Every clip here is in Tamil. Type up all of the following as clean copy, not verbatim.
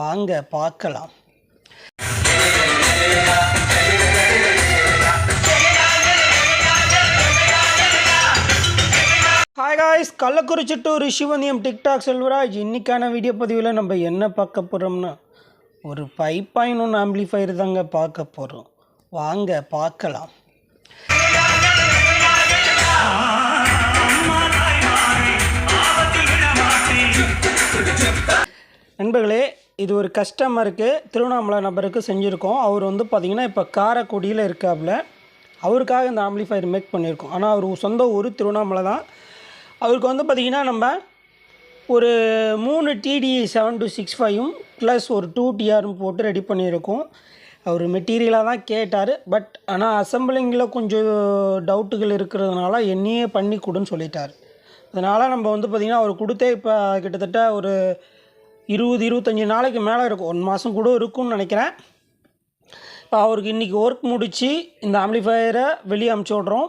வாங்க பார்க்கலாம். Hi guys, Kallakurichi to Rishivandiyam TikTok Selvaraj. இன்றைக்கான வீடியோ பதிவில் நம்ம என்ன பார்க்க போகிறோம்னா ஒரு 5.1 ஆம்பிளிஃபையர் தாங்க பார்க்க போகிறோம். வாங்க பார்க்கலாம். நண்பர்களே, இது ஒரு கஸ்டமருக்கு திருவண்ணாமலை நபருக்கு செஞ்சுருக்கோம். அவர் பார்த்திங்கன்னா இப்போ காரைக்குடியில் இருக்காப்புல. அவருக்காக இந்த ஆம்பிளிஃபையர் மேக் பண்ணியிருக்கோம். ஆனால் அவர் சொந்த ஊர் திருவண்ணாமலை தான். அவருக்கு பார்த்திங்கன்னா நம்ம ஒரு 3 TD 7265 ப்ளஸ் ஒரு 2 TRம் போட்டு ரெடி பண்ணியிருக்கோம். அவர் மெட்டீரியலாக தான் கேட்டார். ஆனால் அசம்பிளிங்கில் கொஞ்சம் டவுட்டுகள் இருக்கிறதுனால என்னையே பண்ணி கொடுன்னு சொல்லிட்டார். அதனால் நம்ம பார்த்திங்கன்னா அவர் கொடுத்தே இப்போ கிட்டத்தட்ட ஒரு 20-25 நாளைக்கு மேலே இருக்கும், 1 மாதம் கூட இருக்கும்னு நினைக்கிறேன். இப்போ அவருக்கு இன்றைக்கி ஒர்க் முடித்து இந்த ஆம்பிளிஃபையரை வெளியே அமுச்சு விட்றோம்.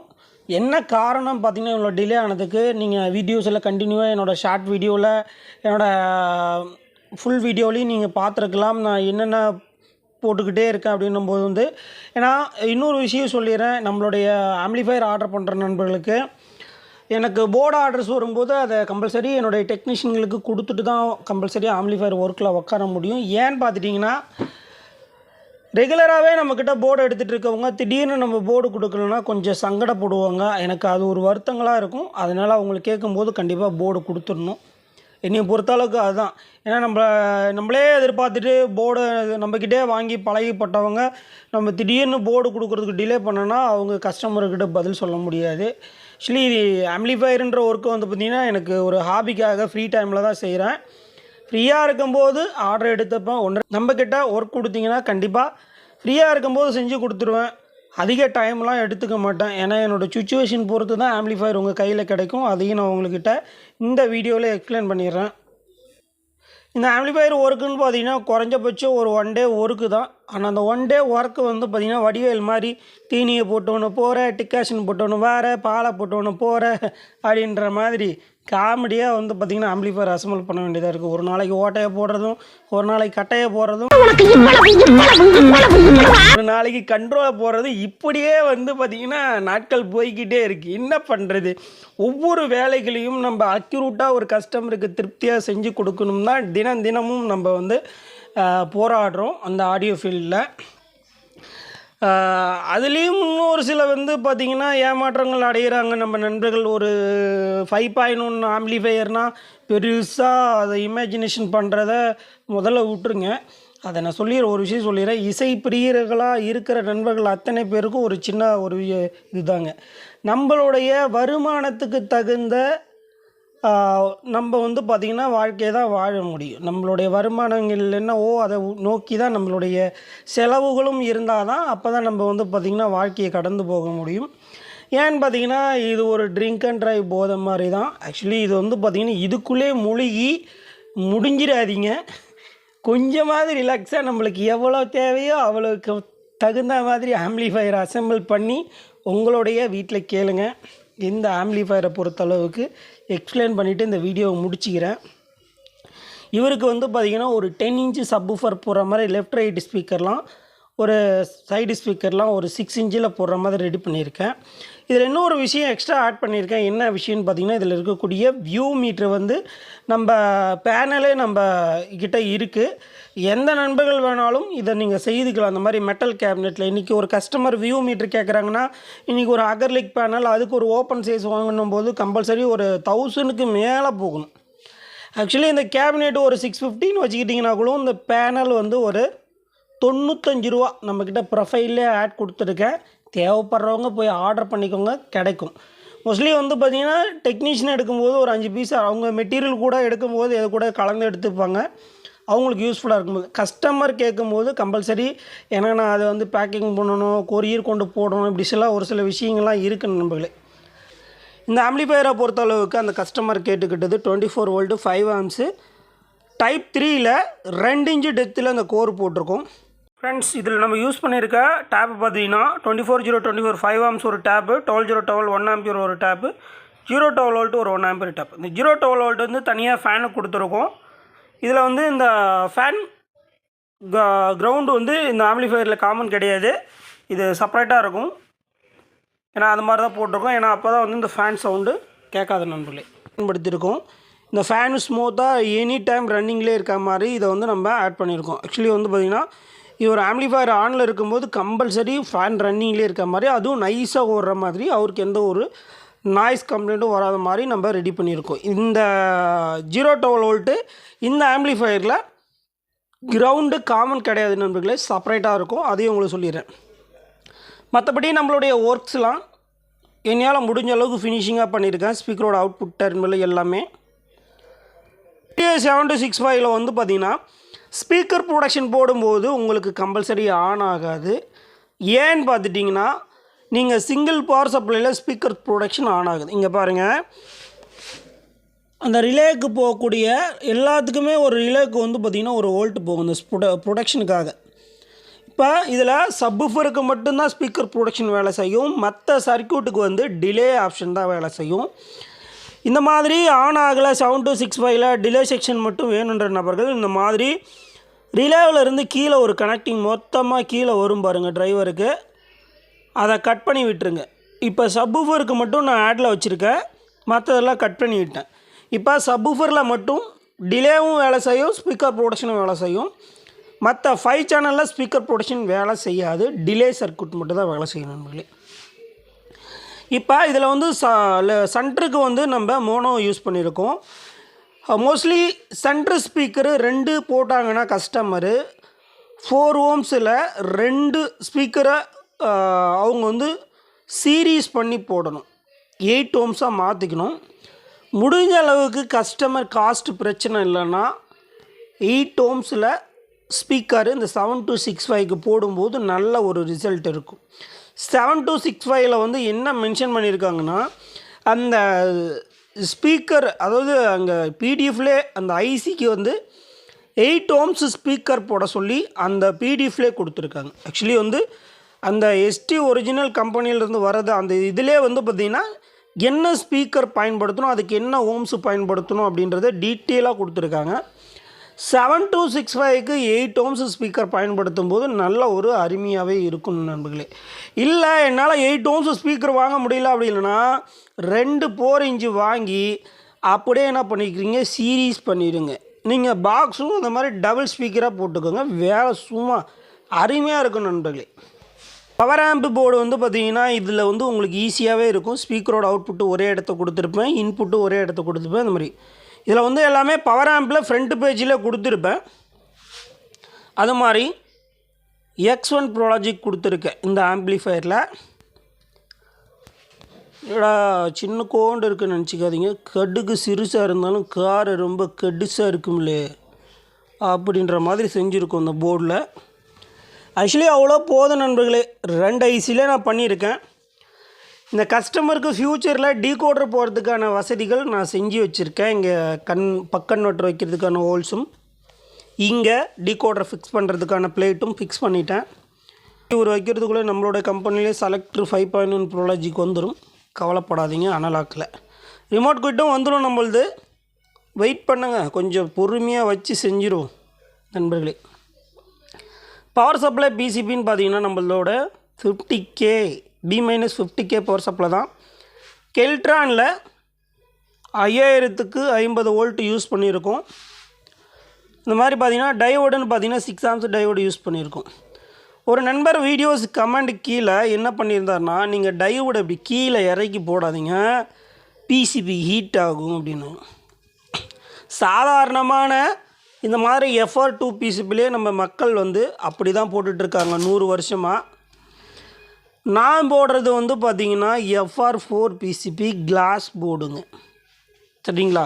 என்ன காரணம் பார்த்திங்கன்னா இவ்வளோ டிலே ஆனதுக்கு நீங்கள் வீடியோஸில் கண்டினியூவாக என்னோடய ஷார்ட் வீடியோவில் என்னோடய ஃபுல் வீடியோலையும் நீங்கள் பார்த்துருக்கலாம். நான் என்னென்ன போட்டுக்கிட்டே இருக்கேன் அப்படின்னும்போது ஏன்னா இன்னொரு விஷயம் சொல்லிடுறேன். நம்மளுடைய ஆம்பிளிஃபையர் ஆர்டர் பண்ணுற நண்பர்களுக்கு எனக்கு போர்டு ஆர்டர்ஸ் வரும்போது அதை கம்பல்சரி என்னுடைய டெக்னீஷியன்களுக்கு கொடுத்துட்டு தான் கம்பல்சரி ஆம்பிளிஃபையர் ஒர்க்கில் உட்கார முடியும். ஏன்னு பார்த்துட்டிங்கன்னா ரெகுலராகவே நம்மக்கிட்ட போர்டு எடுத்துகிட்டு இருக்கவங்க திடீர்னு நம்ம போர்டு கொடுக்கலன்னா கொஞ்சம் சங்கடப்படுவாங்க. எனக்கு அது ஒரு வருத்தங்களாக இருக்கும். அதனால் அவங்களுக்கு கேட்கும்போது கண்டிப்பாக போர்டு கொடுத்துடணும். என்னையை பொறுத்தளவுக்கு அதுதான். ஏன்னா நம்மளே எதிர்பார்த்துட்டு போர்டு நம்மக்கிட்டே வாங்கி பழகிப்பட்டவங்க நம்ம திடீர்னு போர்டு கொடுக்குறதுக்கு டிலே பண்ணோன்னா அவங்க கஸ்டமர்கிட்ட பதில் சொல்ல முடியாது. ஆக்சுவலி ஆம்பிளிஃபையர்ன்ற ஒர்க்கு பார்த்திங்கன்னா எனக்கு ஒரு ஹாபிக்காக ஃப்ரீ டைமில் தான் செய்கிறேன். ஃப்ரீயாக இருக்கும்போது ஆர்டர் எடுத்தப்போ நம்மக்கிட்ட ஒர்க் கொடுத்தீங்கன்னா கண்டிப்பாக ஃப்ரீயாக இருக்கும்போது செஞ்சு கொடுத்துருவேன். அதிக டைம்லாம் எடுத்துக்க மாட்டேன். ஏன்னா என்னோடய சுச்சுவேஷன் பொறுத்து தான் ஆம்பிளிஃபையர் உங்கள் கையில் கிடைக்கும். அதையும் நான் உங்கள்கிட்ட இந்த வீடியோவில் எக்ஸ்பிளைன் பண்ணிடுறேன். இந்த ஆம்பிளிஃபையர் ஒர்க்குன்னு பார்த்திங்கன்னா குறைஞ்சபட்சம் ஒரு 1 டே ஒர்க்கு தான். ஆனால் அந்த 1 டே ஒர்க்கு பார்த்திங்கன்னா வடிவேல் மாதிரி தீனியை போட்டோன்னு போகிற, டிக்காஷன் போட்டோன்னு வேறு, பாலை போட்டோன்னு போகிற அப்படின்ற மாதிரி காமெடியாக பார்த்திங்கன்னா ஆம்பிளிஃபையர் அசம்பிள் பண்ண வேண்டியதாக இருக்குது. ஒரு நாளைக்கு ஓட்டையை போடுறதும், ஒரு நாளைக்கு கட்டையை போடுறதும், ஒரு நாளைக்கு கண்ட்ரோலை போடுறது, இப்படியே பார்த்திங்கன்னா நாட்கள் போய்கிட்டே இருக்குது. என்ன பண்ணுறது? ஒவ்வொரு வேலைகளையும் நம்ம அக்யூரேட்டாக ஒரு கஸ்டமருக்கு திருப்தியாக செஞ்சு கொடுக்கணும்னா தினமும் நம்ம போராடுறோம் அந்த ஆடியோ ஃபீல்டில். அதுலேயும் இன்னொரு சில பார்த்திங்கன்னா ஏமாற்றங்கள் அடைகிறாங்க நம்ம நண்பர்கள். ஒரு 5.1 ஆம்பிளிஃபையர்னால் பெருசாக அதை இமேஜினேஷன் பண்ணுறத முதல்ல விட்டுருங்க. அதை நான் ஒரு விஷயம் சொல்லிடுறேன். இசை பிரியர்களாக இருக்கிற நண்பர்கள் அத்தனை பேருக்கும் ஒரு சின்ன இதுதாங்க. நம்மளுடைய வருமானத்துக்கு தகுந்த நம்ம பார்த்திங்கன்னா வாழ்க்கையை தான் வாழ முடியும். நம்மளுடைய வருமானங்கள் என்னவோ அதை நோக்கி தான் நம்மளுடைய செலவுகளும் இருந்தால் தான் அப்போ தான் நம்ம பார்த்திங்கன்னா வாழ்க்கையை கடந்து போக முடியும். ஏன்னு பார்த்திங்கன்னா இது ஒரு ட்ரிங்க் அண்ட் ட்ரைவ் போதை மாதிரி தான். ஆக்சுவலி இது பார்த்திங்கன்னா இதுக்குள்ளே மூழ்கி முடிஞ்சிடாதீங்க. கொஞ்சமாவது ரிலாக்ஸாக நம்மளுக்கு எவ்வளோ தேவையோ அவ்வளோக்கு தகுந்த மாதிரி ஆம்பிளிஃபையர் அசெம்பிள் பண்ணி உங்களுடைய வீட்டில் கேளுங்க. இந்த ஆம்பிளிஃபையரை பொறுத்தளவுக்கு எக்ஸ்பிளைன் பண்ணிவிட்டு இந்த வீடியோவை முடிச்சிக்கிறேன். இவருக்கு பார்த்திங்கன்னா ஒரு 10 இன்ச்சு சப்வூஃபர் போடுற மாதிரி லெஃப்ட் ரைட் ஸ்பீக்கர்லாம், ஒரு சைடு ஸ்பீக்கர்லாம் ஒரு 6 இன்ச்சில் போடுற மாதிரி ரெடி பண்ணியிருக்கேன். இதில் இன்னொரு விஷயம் எக்ஸ்ட்ரா ஆட் பண்ணியிருக்கேன். என்ன விஷயம்னு பார்த்திங்கன்னா இதில் இருக்கக்கூடிய வியூ மீட்ரு நம்ம பேனலே நம்ம கிட்ட இருக்குது. எந்த நண்பர்கள் வேணாலும் இதை நீங்கள் செய்துக்கலாம். அந்த மாதிரி மெட்டல் கேபினெட்டில் இன்றைக்கி ஒரு கஸ்டமர் வியூ மீட்ரு கேட்குறாங்கன்னா இன்றைக்கி ஒரு அகர்லிக் பேனல் அதுக்கு ஒரு ஓப்பன் சைஸ் வாங்கணும் போது கம்பல்சரி ஒரு 1000க்கு மேலே போகணும். ஆக்சுவலி இந்த கேபினெட் ஒரு 650ன்னு வச்சுக்கிட்டிங்கன்னா கூட இந்த பேனல் ஒரு 95 ரூபா நம்மக்கிட்ட ப்ரொஃபைல்லே ஆட் கொடுத்துருக்கேன். தேவைப்படுறவங்க போய் ஆர்டர் பண்ணிக்கோங்க, கிடைக்கும். மோஸ்ட்லி பார்த்திங்கன்னா டெக்னீஷியன் எடுக்கும்போது ஒரு 5 பீஸ் அவங்க மெட்டீரியல் கூட எடுக்கும்போது எது கூட கலந்து எடுத்துப்பாங்க. அவங்களுக்கு யூஸ்ஃபுல்லாக இருக்கும்போது கஸ்டமர் கேட்கும்போது கம்பல்சரி ஏன்னா நான் அதை பேக்கிங் பண்ணணும், கொரியர் கொண்டு போடணும், இப்படி ஒரு சில விஷயங்கள்லாம் இருக்குது நண்பர்களே. இந்த ஆம்பிளிஃபையரை பொறுத்தளவுக்கு அந்த கஸ்டமர் கேட்டுக்கிட்டது 24 வோல்ட்டு 5 ஆம்ஸு டைப் 3ல் 2 இன்ச்சு டெப்த்தில் அந்த கோர் போட்டிருக்கோம். ஃப்ரெண்ட்ஸ், இதில் நம்ம யூஸ் பண்ணியிருக்க டேப்பு பார்த்தீங்கன்னா 24-0-24 5 ஆம்ஸ் ஒரு டேப்பு, 12-0-12 1 ஆம்பியர் ஒரு டேப்பு, 0-12 வோல்ட்டு ஒரு 1 ஆம்பியர் டேப்பு. இந்த 0-12 வோல்ட் தனியாக ஃபேனுக்கு கொடுத்துருக்கோம். இதில் இந்த ஃபேன் கிரவுண்டு வந்து இந்த ஆம்ப்ளிஃபையரில் காமன் கிடையாது, இது செப்பரேட்டாக இருக்கும். ஏன்னா அது மாதிரி தான் போட்டிருக்கோம். ஏன்னா அப்போ தான் வந்து இந்த ஃபேன் சவுண்டு கேட்காத நண்பர்களே பயன்படுத்தியிருக்கோம். இந்த ஃபேனு ஸ்மூத்தாக எனி டைம் ரன்னிங்லேயே இருக்க மாதிரி இதை வந்து நம்ம ஆட் பண்ணியிருக்கோம். ஆக்சுவலி வந்து பார்த்திங்கன்னா இது ஒரு ஆம்ப்ளிஃபையர் ஆனில் இருக்கும்போது கம்பல்சரி ஃபேன் ரன்னிங்லேயே இருக்க மாதிரி, அதுவும் நைஸாக ஓடுற மாதிரி, அவருக்கு எந்த ஒரு நாய்ஸ் கம்ப்ளைண்ட்டும் வராத மாதிரி நம்ம ரெடி பண்ணியிருக்கோம். இந்த 012 வோல்ட்டு இந்த ஆம்ப்ளிஃபையரில் கிரவுண்டு காமன் கிடையாது நண்பர்களே, செப்பரேட்டாக இருக்கும். அதையும் உங்களுக்கு சொல்லிடுறேன். மற்றபடி நம்மளுடைய ஒர்க்ஸ்லாம் என்னால் முடிஞ்ச அளவுக்கு ஃபினிஷிங்காக பண்ணியிருக்கேன். ஸ்பீக்கரோட அவுட்புட் டெர்மினல் எல்லாமே. TA7265 வந்து பார்த்திங்கன்னா ஸ்பீக்கர் ப்ரொடக்ஷன் போடும்போது உங்களுக்கு கம்பல்சரி ஆன் ஆகாது. ஏன்னு பார்த்துட்டிங்கன்னா நீங்கள் சிங்கிள் பவர் சப்ளையில் ஸ்பீக்கர் ப்ரொடக்ஷன் ஆன் ஆகுது. இங்கே பாருங்கள், அந்த ரிலேக்கு போகக்கூடிய எல்லாத்துக்குமே ஒரு ரிலேக்கு வந்து பார்த்திங்கன்னா ஒரு வோல்ட் போகும் இந்த ப்ரொடக்ஷனுக்காக. இப்போ இதில் சப்வூஃபருக்கு மட்டும்தான் ஸ்பீக்கர் ப்ரொடக்ஷன் வேலை செய்யும், மற்ற சர்க்யூட்டுக்கு வந்து டிலே ஆப்ஷன் தான் வேலை செய்யும். இந்த மாதிரி ஆன் ஆகலை 7265 டிலே செக்ஷன் மட்டும் வேணுன்ற நபர்கள் இந்த மாதிரி ரிலேவில் இருந்து கீழே ஒரு கனெக்டிங் மொத்தமாக கீழே வரும் பாருங்கள் டிரைவருக்கு, அதை கட் பண்ணி விட்டுருங்க. இப்போ சப்வூஃபருக்கு மட்டும் நான் ஆடில் வச்சுருக்கேன், மற்றதெல்லாம் கட் பண்ணி விட்டேன். இப்போ சப்வூஃபரில் மட்டும் டிலேவும் வேலை செய்யும், ஸ்பீக்கர் ப்ரொடக்ஷனும் வேலை செய்யும். மற்ற 5 சேனலில் ஸ்பீக்கர் ப்ரொடக்ஷன் வேலை செய்யாது, டிலே சர்க்யூட் மட்டும் தான் வேலை செய்யணும் நண்பர்களே. இப்போ இதில் வந்து சென்டருக்கு வந்து நம்ம மோனோ யூஸ் பண்ணியிருக்கோம். மோஸ்ட்லி சென்ட்ரு ஸ்பீக்கரு 2 போட்டாங்கன்னா கஸ்டமரு 4 ஓம்ஸில் 2 ஸ்பீக்கரை அவங்க வந்து சீரீஸ் பண்ணி போடணும், 8 ஓம்ஸாக மாற்றிக்கணும். முடிஞ்ச அளவுக்கு கஸ்டமர் காஸ்ட் பிரச்சனை இல்லைன்னா 8 ஓம்ஸில் ஸ்பீக்கரு இந்த 7265க்கு போடும்போது நல்ல ஒரு ரிசல்ட் இருக்கும். 7265 வந்து என்ன மென்ஷன் பண்ணியிருக்காங்கன்னா, அந்த ஸ்பீக்கர் அதாவது அங்கே பிடிஎஃப்லே அந்த ஐசிக்கு வந்து 8 ஓம்ஸ் ஸ்பீக்கர் போட சொல்லி அந்த பிடிஎஃப்லே கொடுத்துருக்காங்க. ஆக்சுவலி வந்து அந்த எஸ்டி ஒரிஜினல் கம்பெனியிலேருந்து வர்றது அந்த இதிலே வந்து பார்த்திங்கன்னா என்ன ஸ்பீக்கர் பயன்படுத்தணும், அதுக்கு என்ன ஓம்ஸ் பயன்படுத்தணும் அப்படின்றத டீட்டெயிலாக கொடுத்துருக்காங்க. 7265க்கு 8 ஓம்ஸ் ஸ்பீக்கர் பயன்படுத்தும் போது நல்ல ஒரு அருமையாகவே இருக்கும் நண்பர்களே. இல்லை என்னால் 8 ஓம்ஸ் ஸ்பீக்கர் வாங்க முடியல அப்படின்னா 2 4 இன்ச்சு வாங்கி அப்படியே என்ன பண்ணிக்கிறீங்க, சீரீஸ் பண்ணிடுங்க. நீங்கள் பாக்ஸும் இந்த மாதிரி டபுள் ஸ்பீக்கராக போட்டுக்கோங்க, வேலை சும்மா அருமையாக இருக்கும் நண்பர்களே. பவர் ஆம்ப் போர்டு வந்து பார்த்திங்கன்னா இதில் வந்து உங்களுக்கு ஈஸியாகவே இருக்கும். ஸ்பீக்கரோட அவுட்புட்டு ஒரே இடத்த கொடுத்துருப்பேன், இன்புட்டு ஒரே இடத்த கொடுத்துருப்பேன். இந்த மாதிரி இதில் வந்து எல்லாமே பவர் ஆம்பில் ஃப்ரண்ட் பேஜில் கொடுத்துருப்பேன். அது மாதிரி X1 ப்ராஜெக்ட் கொடுத்துருக்கேன் இந்த ஆம்ப்ளிஃபையரில். சின்ன கோண்டு இருக்குன்னு நினச்சிக்காதீங்க, கடுகு சிறுசாக இருந்தாலும் கார் ரொம்ப கடுசாக இருக்கும்லே அப்படின்ற மாதிரி செஞ்சுருக்கோம் இந்த போர்டில். ஆக்சுவலி அவ்வளோ போதும் நண்பர்களே, 2 ஐசியில் நான் பண்ணியிருக்கேன். இந்த கஸ்டமருக்கு ஃப்யூச்சரில் டீகோடர் போகிறதுக்கான வசதிகள் நான் செஞ்சு வச்சுருக்கேன். இங்கே பக்கன்வெட்டர் வைக்கிறதுக்கான ஹோல்ஸும், இங்கே டீகோடரை ஃபிக்ஸ் பண்ணுறதுக்கான பிளேட்டும் ஃபிக்ஸ் பண்ணிட்டேன். இவர் வைக்கிறதுக்குள்ளே நம்மளோட கம்பெனிலே செலக்டர் 5.1 ப்ரோலாஜிக்கு வந்துடும், கவலைப்படாதீங்க. அனலாக்கில் ரிமோட் கிட்டும் வந்துடும் நம்மளது. வெயிட் பண்ணுங்க, கொஞ்சம் பொறுமையாக வச்சு செஞ்சிடும் நண்பர்களே. பவர் சப்ளை பிசிபின்னு பார்த்தீங்கன்னா நம்மளோட 50K B-50K பவர் சப்ளை தான். கெல்ட்ரானில் 5000க்கு 50 வோல்ட் யூஸ் பண்ணியிருக்கோம். இந்த மாதிரி பார்த்தீங்கன்னா டயோடுன்னு பார்த்தீங்கன்னா 6 ஆம்ஸ் டயோடு யூஸ் பண்ணியிருக்கோம். ஒரு நண்பர் வீடியோஸ் கமெண்ட் கீழே என்ன பண்ணியிருந்தாருன்னா, நீங்கள் டயோடு அப்படி கீழே இறக்கி போடாதீங்க, பிசிபி ஹீட் ஆகும் அப்படின்னு. சாதாரணமான இந்த மாதிரி FR2 பிசிபிலே நம்ம மக்கள் வந்து அப்படி தான் போட்டுட்ருக்காங்க 100 வருஷமாக. நான் போடுறது வந்து பார்த்திங்கன்னா FR4 பிசிபி கிளாஸ் போர்டுங்க, சரிங்களா?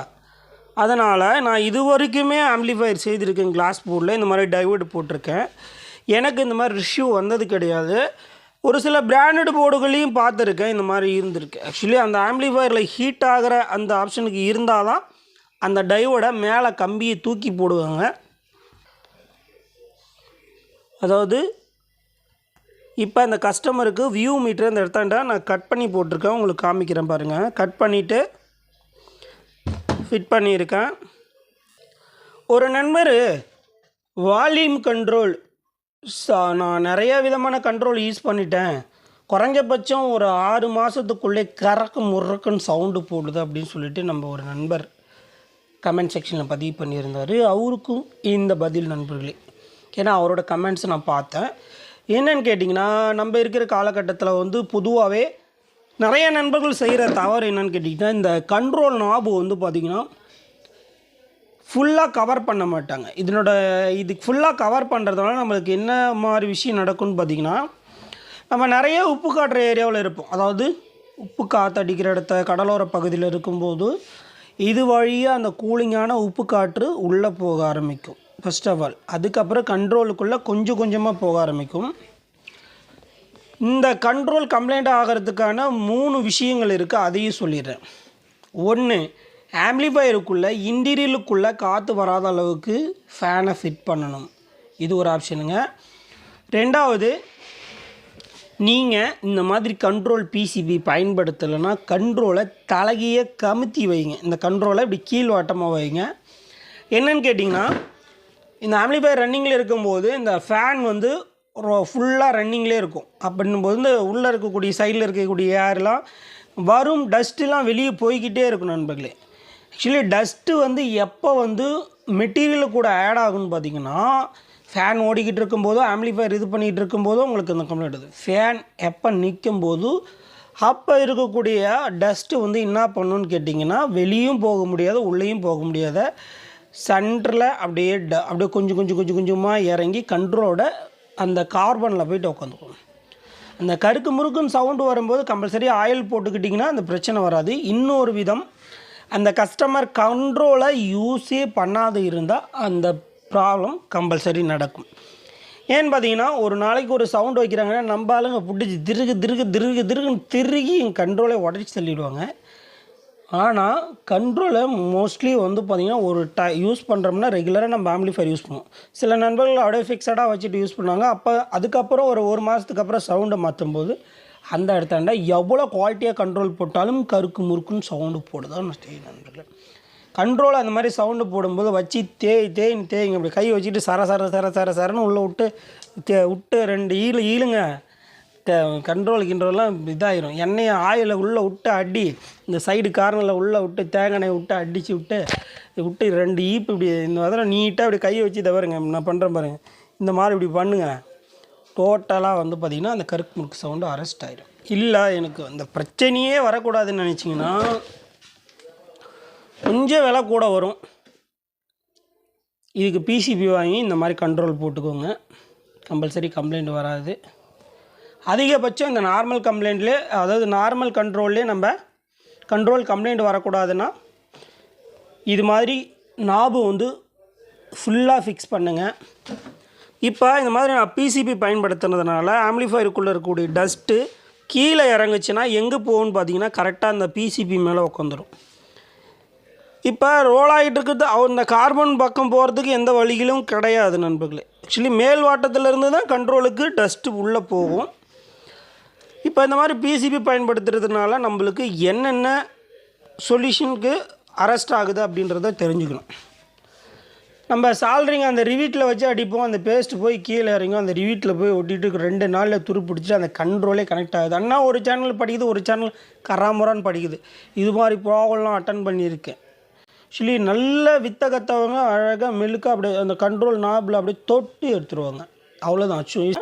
அதனால் நான் இது வரைக்குமே ஆம்ப்ளிஃபையர் செய்திருக்கேன் கிளாஸ் போர்டில். இந்த மாதிரி டைவோடு போட்டிருக்கேன், எனக்கு இந்த மாதிரி இஷ்யூ வந்தது கிடையாது. ஒரு சில பிராண்டட் போர்டுகளையும் பார்த்துருக்கேன், இந்த மாதிரி இருந்திருக்கு. ஆக்சுவலி அந்த ஆம்ப்ளிஃபையரில் ஹீட் ஆகிற அந்த ஆப்ஷனுக்கு இருந்தால் தான் அந்த டைவோடை மேலே கம்பியை தூக்கி போடுவாங்க. அதாவது இப்போ இந்த கஸ்டமருக்கு வியூ மீட்டர் இந்த இடத்தாண்டா நான் கட் பண்ணி போட்டிருக்கேன், உங்களுக்கு காமிக்கிறேன் பாருங்கள். கட் பண்ணிவிட்டு ஃபிட் பண்ணியிருக்கேன். ஒரு நண்பர் வால்யூம் கண்ட்ரோல். நான் நிறைய விதமான கண்ட்ரோல் யூஸ் பண்ணிட்டேன். குறைஞ்சபட்சம் ஒரு 6 மாதத்துக்குள்ளே கறக்கு முறக்குன்னு சவுண்டு போடுது அப்படின்னு சொல்லிட்டு நம்ம ஒரு நண்பர் கமெண்ட் செக்ஷனில் பதிவு பண்ணியிருந்தார். அவருக்கும் இந்த பதில் நண்பர்களே. ஏன்னா அவரோட கமெண்ட்ஸ் நான் பார்த்தேன். என்னன்னு கேட்டிங்கன்னா, நம்ம இருக்கிற காலகட்டத்தில் வந்து பொதுவாகவே நிறைய நண்பர்கள் செய்கிற தவறு என்னன்னு கேட்டிங்கன்னா, இந்த கண்ட்ரோல் நாபு வந்து பார்த்திங்கன்னா ஃபுல்லாக கவர் பண்ண மாட்டாங்க. இதுக்கு ஃபுல்லாக கவர் பண்ணுறதுனால நம்மளுக்கு என்ன மாதிரி விஷயம் நடக்கும்னு பார்த்திங்கன்னா, நம்ம நிறைய உப்பு காட்டுற ஏரியாவில் இருப்போம். அதாவது உப்பு காற்று அடிக்கிற இடத்த கடலோர பகுதியில் இருக்கும்போது இது வழியாக அந்த கூலிங்கான உப்பு காற்று உள்ளே போக ஆரம்பிக்கும் ஃபர்ஸ்ட் ஆஃப் ஆல். அதுக்கப்புறம் கண்ட்ரோலுக்குள்ளே கொஞ்சம் கொஞ்சமாக போக ஆரம்பிக்கும். இந்த கண்ட்ரோல் கம்ப்ளைண்ட் ஆகிறதுக்கான 3 விஷயங்கள் இருக்குது, அதையும் சொல்லிடுறேன். 1, ஆம்ப்ளிஃபையருக்குள்ளே இன்டீரியலுக்குள்ளே காற்று வராத அளவுக்கு ஃபேனை ஃபிட் பண்ணணும். இது ஒரு ஆப்ஷனுங்க. 2வது, நீங்கள் இந்த மாதிரி கண்ட்ரோல் பிசிபி பயன்படுத்தலைன்னா கண்ட்ரோலை தலகிய கமுத்தி வைங்க. இந்த கண்ட்ரோலை இப்படி கீழ்வாட்டமாக வைங்க. என்னன்னு கேட்டிங்கன்னா, இந்த ஆம்ப்ளிஃபையர் ரன்னிங்கில் இருக்கும்போது இந்த ஃபேன் வந்து ஃபுல்லாக ரன்னிங்லேயே இருக்கும். அப்படின்னும்போது இந்த உள்ளே இருக்கக்கூடிய சைடில் இருக்கக்கூடிய ஏர்லாம் வரும், டஸ்ட்டுலாம் வெளியே போய்கிட்டே இருக்கும் நண்பர்களே. ஆக்சுவலி டஸ்ட்டு வந்து எப்போ வந்து மெட்டீரியல் கூட ஆட் ஆகும்னு பார்த்திங்கன்னா, ஃபேன் ஓடிக்கிட்டு இருக்கும்போதோ ஆம்ப்ளிஃபையர் இது பண்ணிகிட்டு இருக்கும்போதோ உங்களுக்கு இந்த கம்ப்ளைண்ட் வருது. ஃபேன் எப்போ நிற்கும்போது அப்போ இருக்கக்கூடிய டஸ்ட்டு வந்து என்ன பண்ணணுன்னு கேட்டிங்கன்னா, வெளியும் போக முடியாது உள்ளேயும் போக முடியாத சென்டரில் அப்படியே கொஞ்சம் கொஞ்சமாக இறங்கி கண்ட்ரோலோட அந்த கார்பனில் போய்ட்டு உட்காந்துக்கும். அந்த கருக்கு முறுக்குன்னு சவுண்டு வரும்போது கம்பல்சரி ஆயில் போட்டுக்கிட்டிங்கன்னா அந்த பிரச்சனை வராது. இன்னொரு விதம், அந்த கஸ்டமர் கண்ட்ரோலை யூஸே பண்ணாது இருந்தால் அந்த ப்ராப்ளம் கம்பல்சரி நடக்கும். ஏன்னு பார்த்தீங்கன்னா, ஒரு நாளைக்கு ஒரு சவுண்டு வைக்கிறாங்கன்னா நம்ம ஆளுங்க பிடிச்சி திருகுன்னு திருகி என் கண்ட்ரோலை உடச்சி தள்ளிடுவாங்க. ஆனால் கண்ட்ரோலை மோஸ்ட்லி வந்து பார்த்திங்கன்னா ஒரு யூஸ் பண்ணுறோம்னா ரெகுலராக நம்ம ஆம்ப்ளிஃபையர் யூஸ் பண்ணுவோம். சில நண்பர்கள் அப்படியே ஃபிக்ஸடாக வச்சுட்டு யூஸ் பண்ணுவாங்க. அதுக்கப்புறம் ஒரு மாதத்துக்கு அப்புறம் சவுண்டை மாற்றும்போது அந்த இடத்தாண்ட எவ்வளோ குவாலிட்டியாக கண்ட்ரோல் போட்டாலும் கருக்கு முறுக்குன்னு சவுண்டு போடுதான் நண்பர்கள். கண்ட்ரோல் அந்த மாதிரி சவுண்டு போடும்போது வச்சு தேய்ங்க அப்படி கை வச்சுட்டு சரன்னு உள்ளே விட்டு 2 ஈழுங்க. கண்ட்ரோல்லாம் இதாகிடும். எண்ணெயை ஆயிலை உள்ளே விட்டு அடி, இந்த சைடு கார்னரில் உள்ளே விட்டு தேங்காய் விட்டு அடித்து விட்டு 2 ஈப்பு இப்படி இந்த மாதிரி நீட்டாக அப்படி கையை வச்சு தவறுங்க. நான் பண்ணுறேன் பாருங்கள், இந்த மாதிரி இப்படி பண்ணுங்க. டோட்டலாக வந்து பார்த்திங்கன்னா அந்த கருக்கு முறுக்கு சவுண்டு அரெஸ்ட் ஆகிடும். இல்லை எனக்கு அந்த பிரச்சனையே வரக்கூடாதுன்னு நினச்சிங்கன்னா கொஞ்சம் விலை கூட வரும். இதுக்கு பிசிபி வாங்கி இந்த மாதிரி கண்ட்ரோல் போட்டுக்கோங்க. கம்பல்சரி கம்ப்ளைண்ட் வராது. அதிகபட்சம் இந்த நார்மல் கம்ப்ளைண்ட்லேயே, அதாவது நார்மல் கண்ட்ரோல்லே நம்ம கண்ட்ரோல் கம்ப்ளைண்ட் வரக்கூடாதுன்னா இது மாதிரி நாபு வந்து ஃபுல்லாக ஃபிக்ஸ் பண்ணுங்கள். இப்போ இந்த மாதிரி நான் பிசிபி பயன்படுத்துனதுனால ஆம்ப்ளிஃபையருக்குள்ளே இருக்கக்கூடிய டஸ்ட்டு கீழே இறங்குச்சுன்னா எங்கே போகும்னு பார்த்தீங்கன்னா கரெக்டாக அந்த பிசிபி மேலே உட்காந்துரும். இப்போ ரோல் ஆகிட்டு இருக்கிறது அந்த கார்பன் பக்கம் போகிறதுக்கு எந்த வழிகளும் கிடையாது நண்பர்களே. ஆக்சுவலி மேல் வாட்டத்திலேருந்து தான் கண்ட்ரோலுக்கு டஸ்ட்டு உள்ளே போகும். இப்போ இந்த மாதிரி பிசிபி பயன்படுத்துறதுனால நம்மளுக்கு என்னென்ன சொல்யூஷனுக்கு அரெஸ்ட் ஆகுது அப்படின்றத தெரிஞ்சுக்கணும். நம்ம சால்ட்ரிங் அந்த ரிவீட்டில் வச்சு அடிப்போம், அந்த பேஸ்ட்டு போய் கீழே இறங்கும், அந்த ரிவீட்டில் போய் ஒட்டிட்டு 2 நாளில் துரு பிடிச்சிட்டு அந்த கண்ட்ரோலே கனெக்ட் ஆகுது. அண்ணா ஒரு சேனல் படிக்குது, ஒரு சேனல் கராமுரான்னு படிக்குது. இது மாதிரி ப்ராப்ளம்லாம் அட்டன் பண்ணியிருக்கேன். ஆக்சுவலி நல்ல வித்த கற்றவங்க அழகாக மெழுக்காக அப்படியே அந்த கண்ட்ரோல் நாபில் அப்படியே தொட்டு எடுத்துருவாங்க. அவ்வளோதான். ஆக்சுவலி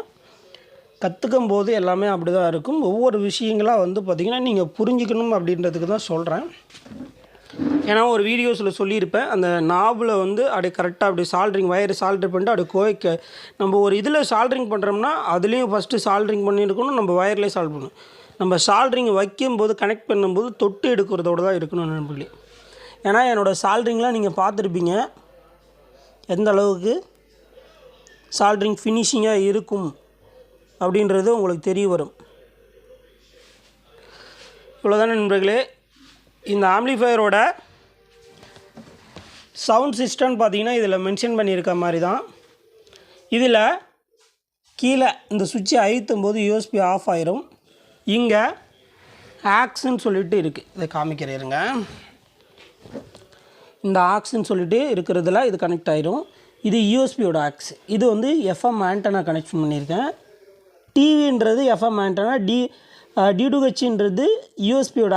கற்றுக்கும் போது எல்லாமே அப்படி தான் இருக்கும். ஒவ்வொரு விஷயங்களாக வந்து பார்த்திங்கன்னா நீங்கள் புரிஞ்சுக்கணும் அப்படின்றதுக்கு தான் சொல்கிறேன். ஏன்னா ஒரு வீடியோஸில் சொல்லியிருப்பேன், அந்த நாபில் வந்து அப்படியே கரெக்டாக அப்படி சால்ட்ரிங் வயர் சால்ட்ரு பண்ணிட்டு அப்படியே நம்ம ஒரு இதில் சால்ட்ரிங் பண்ணுறோம்னா அதுலேயும் ஃபஸ்ட்டு சால்ட்ரிங் பண்ணியிருக்கணும், நம்ம வயர்லேயே சால்வ் பண்ணணும். நம்ம சால்ட்ரிங் வைக்கும்போது கனெக்ட் பண்ணும்போது தொட்டு எடுக்கிறதோடு தான் இருக்கணும் நண்பர்களே. ஏன்னா என்னோடய சால்ட்ரிங்லாம் நீங்கள் பார்த்துருப்பீங்க எந்த அளவுக்கு சால்ட்ரிங் ஃபினிஷிங்காக இருக்கும் அப்படின்றது உங்களுக்கு தெரிய வரும். இவ்வளோதானே நண்பர்களே. இந்த ஆம்ப்ளிஃபையரோட சவுண்ட் சிஸ்டம்னு பார்த்தீங்கன்னா இதில் மென்ஷன் பண்ணியிருக்க மாதிரி தான். இதில் கீழே இந்த சுவிட்சை அழுத்தும் போது யூஎஸ்பி ஆஃப் ஆயிரும். இங்கே ஆக்ஸ்ன்னு சொல்லிட்டு இருக்குது, இதை காமிக்கிறேங்க. இந்த ஆக்ஸ்ன்னு சொல்லிட்டு இருக்கிறதுல இது கனெக்ட் ஆயிரும். இது யூஎஸ்பியோட ஆக்ஸ். இது வந்து எஃப்எம் ஆண்டனா கனெக்ட் பண்ணியிருக்கேன். டிவின்றது எஃப்எம் ஆண்டனா, D2Hன்றது யூஎஸ்பியோட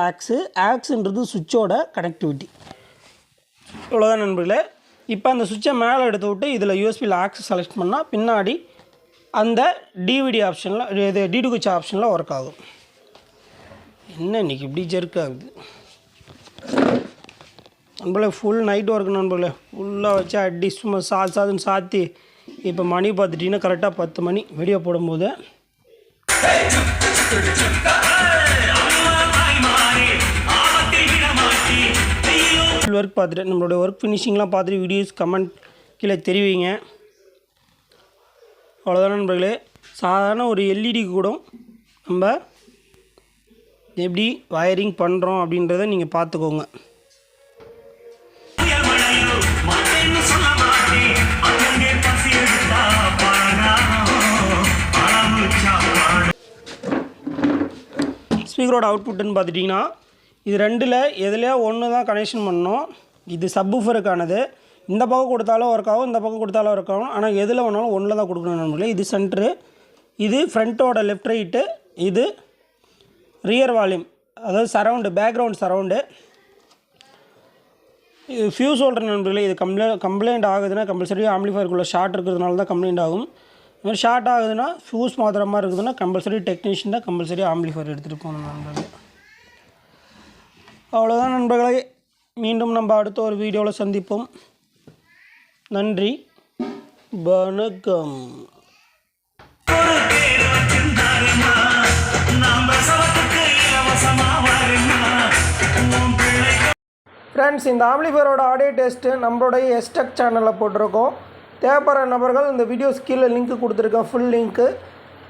ஆக்ஸுன்றது சுவிட்சோட கனெக்டிவிட்டி. இவ்வளோதான் நண்பர்களே. இப்போ அந்த சுவிட்சை மேலே எடுத்து விட்டு இதில் யூஎஸ்பியில் ஆக்ஸ் செலக்ட் பண்ணால் பின்னாடி அந்த டிவிடி ஆப்ஷனில், இது D2H ஆப்ஷனில் ஒர்க் ஆகும். என்ன இன்றைக்கி இப்படி ஜெர்க் ஆகுது நண்பர்களே? ஃபுல் நைட் ஒர்க் நண்பர்களே. ஃபுல்லாக வச்சு அடி சும்மா சாதுன்னு சாத்தி இப்போ மணி பார்த்துட்டிங்கன்னா கரெக்டாக 10 மணி வீடியோ போடும்போது. ஒர்க் பார்த்துட்டு நம்மளுடைய ஒர்க் ஃபினிஷிங்லாம் பார்த்துட்டு வீடியோஸ் கமெண்ட் கீழே தெரிவிங்க. அவ்வளோதான் நண்பர்களே. சாதாரண ஒரு எல்இடி கூட நம்ம எப்படி வயரிங் பண்ணுறோம் அப்படின்றத நீங்கள் பார்த்துக்கோங்க. ஸ்பீக்கரோட அவுட்புட்டுன்னு பார்த்துட்டிங்கன்னா இது ரெண்டில் எதுலையா ஒன்று தான் கனெக்ஷன் பண்ணணும். இது சப்வூஃபருக்கானது. இந்த பக்கம் கொடுத்தாலும் ஒர்க் ஆகும், இந்த பக்கம் கொடுத்தாலும் ஒர்க் ஆகும். ஆனால் எதில் வேணாலும் ஒன்றில் தான் கொடுக்கணும் நண்பர்களே. இது சென்ட்ரு, இது ஃப்ரண்ட்டோட லெஃப்ட் ரைட்டு, இது ரியர் வால்யூம், அதாவது சரவுண்டு, பேக்ரவுண்ட் சரவுண்டு. இது ஃபியூஸ் ஹோல்டர் நண்பர்களே. இது கம்ப்ளைண்ட் ஆகுதுன்னா கம்பல்சரி ஆம்பிளிஃபயருக்குள்ளே ஷார்ட் இருக்கிறதுனால தான் கம்ப்ளைண்ட் ஆகும். இது மாதிரி ஷார்ட் ஆகுதுன்னா ஃபியூஸ் மாத்திர மாதிரி இருக்குதுன்னா கம்பல்சரி டெக்னீஷியன் தான் கம்பல்சரி ஆம்பிளிஃபயர் எடுத்துகிட்டு போகணும் நண்பர்களே. அவ்வளோதான் நண்பர்களே. மீண்டும் நம்ம அடுத்த ஒரு வீடியோவில் சந்திப்போம். நன்றி, வணக்கம். ஃப்ரெண்ட்ஸ், இந்த ஆம்பிளிஃபயரோட ஆடியோ டெஸ்ட்டு நம்மளுடைய எஸ்டெக் சேனலில் போட்டிருக்கோம். தேவைப்படுற நபர்கள் இந்த வீடியோஸ் கீழே லிங்க்கு கொடுத்துருக்கேன், ஃபுல் லிங்க்கு.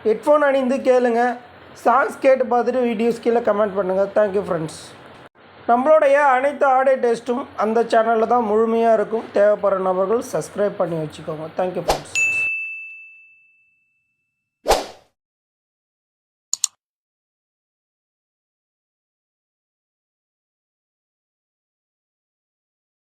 ஹெட்ஃபோன் அணிந்து கேளுங்க, சாங்ஸ் கேட்டு பார்த்துட்டு வீடியோஸ் கீழே கமெண்ட் பண்ணுங்கள். Thank you friends. நம்மளுடைய அனைத்து ஆடியோ டெஸ்ட்டும் அந்த சேனலில் தான் முழுமையாக இருக்கும். தேவைப்படுற நபர்கள் சப்ஸ்கிரைப் பண்ணி வச்சுக்கோங்க. Thank you friends.